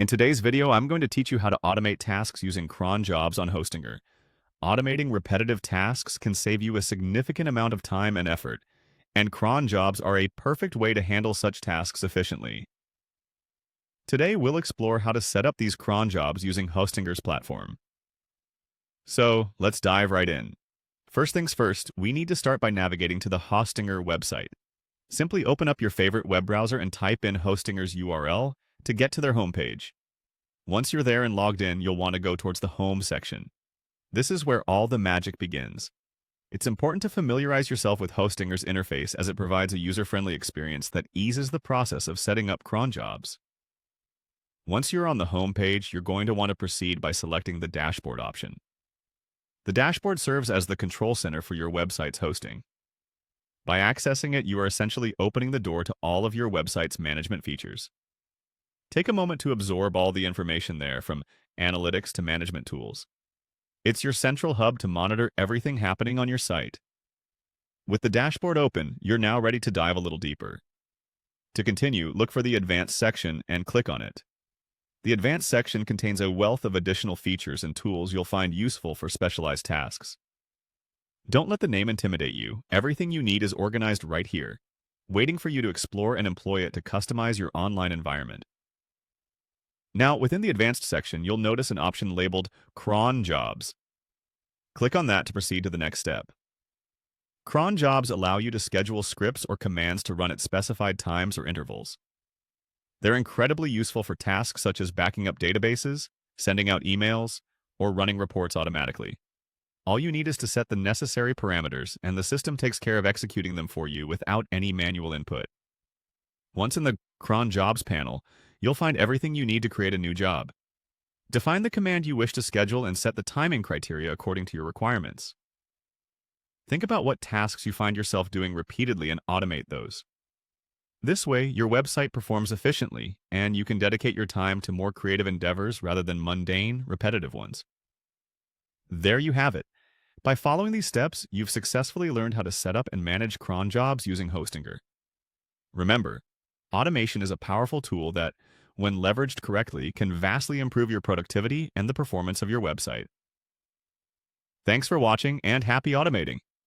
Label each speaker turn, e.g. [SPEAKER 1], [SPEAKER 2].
[SPEAKER 1] In today's video, I'm going to teach you how to automate tasks using cron jobs on Hostinger. Automating repetitive tasks can save you a significant amount of time and effort, and cron jobs are a perfect way to handle such tasks efficiently. Today, we'll explore how to set up these cron jobs using Hostinger's platform. So, let's dive right in. First things first, we need to start by navigating to the Hostinger website. Simply open up your favorite web browser and type in Hostinger's URL to get to their homepage. Once you're there and logged in, you'll want to go towards the Home section. This is where all the magic begins. It's important to familiarize yourself with Hostinger's interface as it provides a user-friendly experience that eases the process of setting up cron jobs. Once you're on the home page, you're going to want to proceed by selecting the Dashboard option. The dashboard serves as the control center for your website's hosting. By accessing it, you are essentially opening the door to all of your website's management features. Take a moment to absorb all the information there, from analytics to management tools. It's your central hub to monitor everything happening on your site. With the dashboard open, you're now ready to dive a little deeper. To continue, look for the Advanced section and click on it. The Advanced section contains a wealth of additional features and tools you'll find useful for specialized tasks. Don't let the name intimidate you. Everything you need is organized right here, waiting for you to explore and employ it to customize your online environment. Now, within the Advanced section, you'll notice an option labeled Cron Jobs. Click on that to proceed to the next step. Cron jobs allow you to schedule scripts or commands to run at specified times or intervals. They're incredibly useful for tasks such as backing up databases, sending out emails, or running reports automatically. All you need is to set the necessary parameters, and the system takes care of executing them for you without any manual input. Once in the Cron Jobs panel, you'll find everything you need to create a new job. Define the command you wish to schedule and set the timing criteria according to your requirements. Think about what tasks you find yourself doing repeatedly and automate those. This way, your website performs efficiently, and you can dedicate your time to more creative endeavors rather than mundane, repetitive ones. There you have it. By following these steps, you've successfully learned how to set up and manage cron jobs using Hostinger. Remember, automation is a powerful tool that, when leveraged correctly, can vastly improve your productivity and the performance of your website. Thanks for watching, and happy automating!